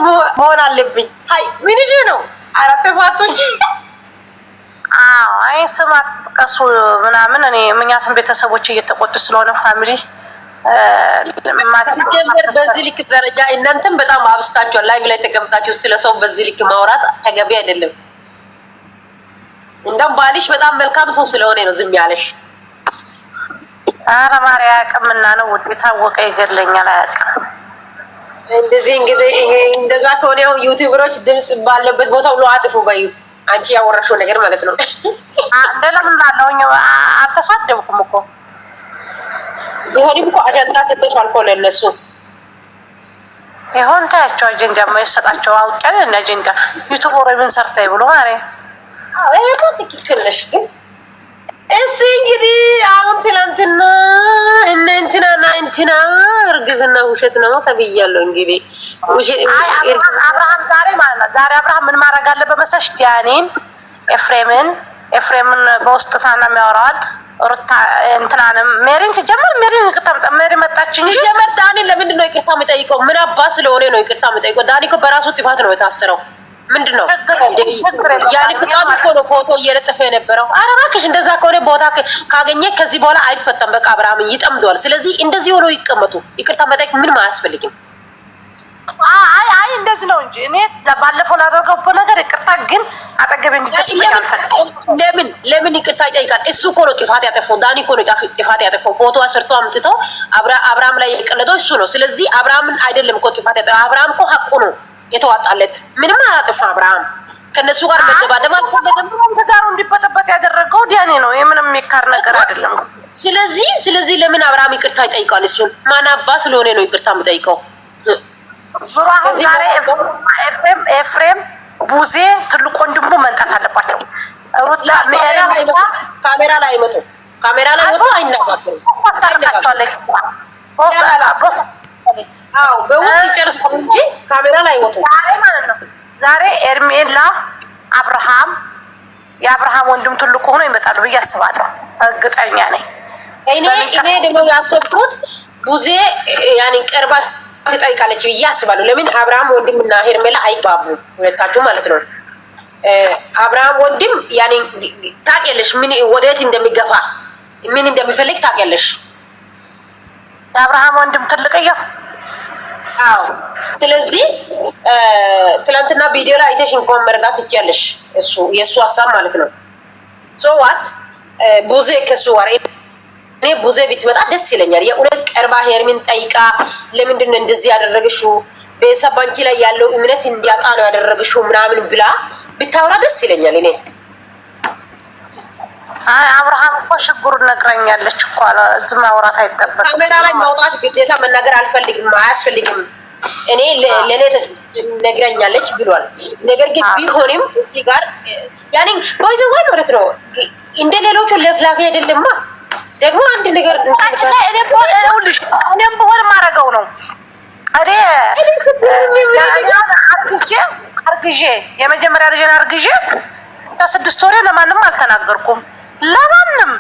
መሆን አለብኝ። አይ ምን ይሄ ነው? አራት ፋቶኝ አይ ስማት ጥቀሱ ምናምን እኔ ምክንያቱም ቤተሰቦች እየተቆጡ ስለሆነ ፋሚሊ ሲጀምር በዚህ ልክ ደረጃ እናንተም በጣም አብስታችኋል። ላይቭ ላይ ተቀምጣችሁ ስለሰው በዚህ ልክ ማውራት ተገቢ አይደለም። እንደውም ባልሽ በጣም መልካም ሰው ስለሆነ ነው ዝም ያለሽ። ኧረ ማርያ ያቅምና ነው ውድ የታወቀ ይገድለኛል አያውቅም። እንደዚህ እንግዲህ ይሄ እንደዛ ከሆነ ዩቲዩበሮች ድምጽ ባለበት ቦታ ሁሉ አጥፉ በዩ አንቺ ያወራሽው ነገር ማለት ነው። ለምን ላለውኝ አልተሳደብኩም እኮ ይሄን እኮ አጀንዳ ሰጥቷል እኮ ለነሱ ይሆን ታያቸው አጀንዳ ማይሰጣቸው አውቀን እና አጀንዳ ዩቲዩበር ምን ሰርታይ ብሎ ማለት ይሄ ነው ትክክል ነሽ። ግን እሺ እንግዲህ አሁን ትላንትና እንትና እርግዝና ውሸት ነው ተብያለሁ። እንግዲህ አብርሃም ዛሬ ማለት ነው ዛሬ አብርሃም ምን ማድረግ አለበት መሰለሽ? ዲያኔን ኤፍሬምን በውስጥ ታና የሚያወራዋል ሩታ እንትናንም ሜሪን ሲጀመር ሜሪን ይቅርታ ሜሪ መጣች እንጂ ሲጀመር ዳኒን ለምንድን ነው ይቅርታ የሚጠይቀው? ምን አባ ስለሆነ ነው ይቅርታ የሚጠይቀው? ዳኒ እኮ በራሱ ጥፋት ነው የታሰረው። ምንድነው ያለ ፍቃድ እኮ ነው ፎቶ እየለጠፈ የነበረው። ኧረ እባክሽ እንደዛ ከሆነ ቦታ ካገኘ ከዚህ በኋላ አይፈታም። በቃ አብርሃም ይጠምደዋል። ስለዚህ እንደዚህ ሆኖ ይቀመጡ። ይቅርታ መጠየቅ ምንም አያስፈልግም። አይ እንደዚህ ነው እንጂ እኔ ባለፈው ላደረገው ነገር ይቅርታ ግን አጠገብ እንዲደስልኝ አልፈልግም። ለምን ይቅርታ ይጠይቃል? እሱ እኮ ነው ጥፋት ያጠፋው። ዳኒ እኮ ነው ጥፋት ያጠፋው። ፎቶ አሰርቶ አምጥቶ አብርሃም ላይ የቀለደው እሱ ነው። ስለዚህ አብርሃምን አይደለም እኮ ጥፋት ያጠፋው። አብርሃም እኮ ሐቁ ነው የተዋጣለት። ምንም አላጠፋ አብርሃም። ከነሱ ጋር መደባደብ አልፈለገም። ትዳሩ እንዲበጠበጥ ያደረገው ዲያኔ ነው። የምንም የሚካር ነገር አይደለም። ስለዚህ ለምን አብርሃም ይቅርታ ይጠይቃል? እሱን ማን አባ ስለሆነ ነው ይቅርታ የምጠይቀው? ኤፍሬም ቡዜ ትልቅ ወንድሙ መንጣት አለባቸው። ሩታ ካሜራ ላይ መጡ አይናገሩም። በውስጥ ይጨርሳሉ እንጂ ካሜራ ላይ ወጡ ማለት ነው። ዛሬ ኤርሜላ አብርሃም የአብርሃም ወንድም ትልቁ ሆኖ ይመጣሉ ብዬ አስባለሁ። እርግጠኛ ነኝ። እኔ ደግሞ ያሰብኩት ቡዜ ያኔ ቀርባ ትጠይቃለች ብዬ አስባለሁ። ለምን አብርሃም ወንድምና ሄርሜላ አይባቡም ሁለታችሁ ማለት ነው። አብርሃም ወንድም ያኔ ታውቂያለሽ ምን ወዴት እንደሚገፋ ምን እንደሚፈልግ ታውቂያለሽ። የአብርሃም ወንድም ትልቅየው አዎ። ስለዚህ ትላንትና ቪዲዮ ላይ አይተሽ እንኳን መረዳት ትችያለሽ። እሱ የእሱ ሀሳብ ማለት ነው። ሶ ዋት ቡዜ ከሱ ጋር እኔ ቡዜ ብትመጣ ደስ ይለኛል። የእውነት ቀርባ ሄርሚን ጠይቃ ለምንድን ነው እንደዚህ ያደረግሽው? ቤተሰብ አንቺ ላይ ያለው እምነት እንዲያጣ ነው ያደረግሽው ምናምን ብላ ብታወራ ደስ ይለኛል። እኔ አብርሃም እኮ ችግሩን ነግራኛለች እኮ እዚህ ማውራት አይጠበቅም። ካሜራ ላይ ማውጣት ግዴታ መናገር አያስፈልግም። እኔ ለኔ ነግራኛለች ብሏል። ነገር ግን ቢሆንም እዚህ ጋር ያኔ ወይዘው ማለት ነው እንደ ሌሎቹ ለፍላፊ አይደለማ። ደግሞ አንድ ነገር እኔም በሆን ማረገው ነው። እኔ አርግዤ የመጀመሪያ ልጅን አርግዤ ከ6 ወሬ ለማንም አልተናገርኩም። ለማንም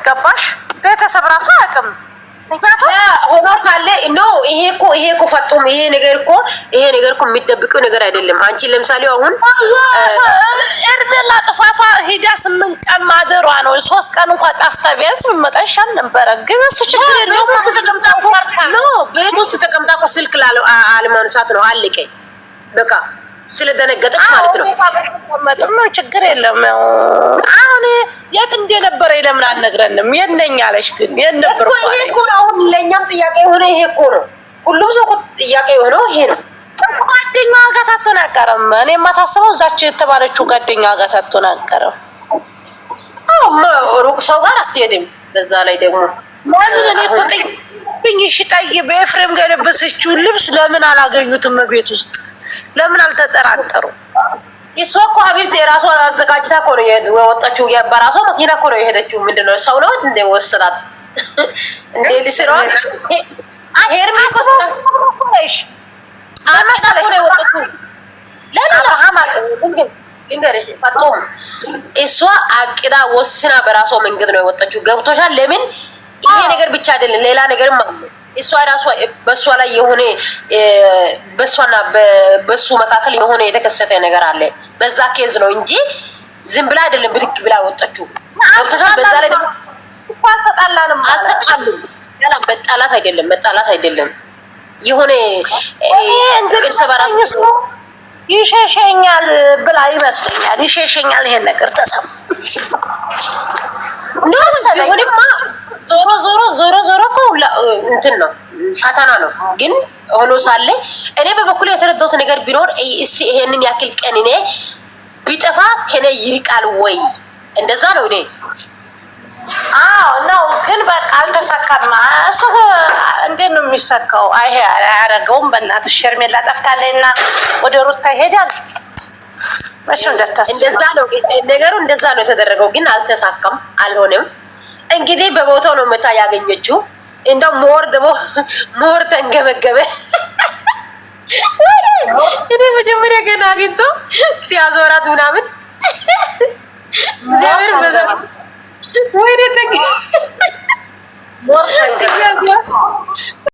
ገባሽ? ቤተሰብ ራሱ አያውቅም። ሆኖ ሳለ ይሄ እኮ ፈጡም ይሄ ነገር እኮ የሚደብቀው ነገር አይደለም። አንቺ ለምሳሌ አሁን ኤርሜላ ጥፋቷ ሂዳ 8 ቀን ማደሯ ነው። 3 ቀን እንኳን ጠፍታ ቢያንስ ቢመጣ ይሻል ነበረ። ግን እሱ ችግር የለውም። ቤት ውስጥ ተቀምጣ እኮ ስልክ አለማንሳት ነው አለቀ በቃ። ስለደነገጠች ማለት ነው። ምንም ችግር የለም። አሁን የት እንደነበረ ለምን አልነግረንም? የነኛ አለሽ ግን የነበር እኮ አሁን ለኛም ጥያቄ የሆነ ይሄ እኮ ነው። ሁሉም ሰው ጥያቄ የሆነው ይሄ ነው። ጓደኛዋ ጋር ታተናቀረም። እኔ የማታስበው እዛች የተባለችው ጓደኛዋ ጋር ታተናቀረም። ሩቅ ሰው ጋር አትሄድም። በዛ ላይ ደግሞ ማለት እኔ እኮ ጠይቅ በኤፍሬም ጋር የለበሰችው ልብስ ለምን አላገኙትም? ቤት ውስጥ ለምን አልተጠራጠሩ? እሷ እኮ ሀቢብት የራሷ አዘጋጅታ እኮ ነው የወጣችው። በራሷ መኪና እኮ ነው የሄደችው። ምንድነው ሰው ነው እንደ ወሰዳት እንደ ልስራው ሄርሚ ኮስታሽ አመጣ ነው የወጣችው። ለአብርሃም ልንገርሽ ፈጥቶም እሷ አቅዳ ወስና በራሷ መንገድ ነው የወጣችው። ገብቶሻል? ለምን ይሄ ነገር ብቻ አይደለም ሌላ ነገርም አለ። እሷ ራሷ በሷ ላይ የሆነ በሷና በሱ መካከል የሆነ የተከሰተ ነገር አለ። በዛ ኬዝ ነው እንጂ ዝም ብላ አይደለም ብድግ ብላ ወጣችሁ። በዛ ላይ ደግሞ ተጣላንም አልተጣሉም። ገና መጣላት አይደለም የሆነ እርስ በራሱ ይሸሸኛል ብላ ይመስለኛል። ይሸሸኛል ይሄን ነገር ተሰማ ነው ቢሆንማ ዞሮ እኮ እንትን ነው ፈተና ነው። ግን ሆኖ ሳለ እኔ በበኩሌ የተረዳሁት ነገር ቢኖር እስቲ ይሄንን ያክል ቀን እኔ ቢጠፋ ከኔ ይርቃል ወይ እንደዛ ነው እኔ አዎ ነው። ግን በቃ አልተሳካም። እሱ እንዴት ነው የሚሰካው? አይሄ አያረገውም። በእናትሽ ሸርሜላ ጠፍታለችና ወደ ሩታ ይሄዳል። መቼም እንደዛ ነው ነገሩ። እንደዛ ነው የተደረገው። ግን አልተሳካም፣ አልሆነም። እንግዲህ በቦታው ነው መታ ያገኘችው። እንደው ሞር ተንገበገበ። እኔ መጀመሪያ ገና አግኝቶ ሲያዞራት ምናምን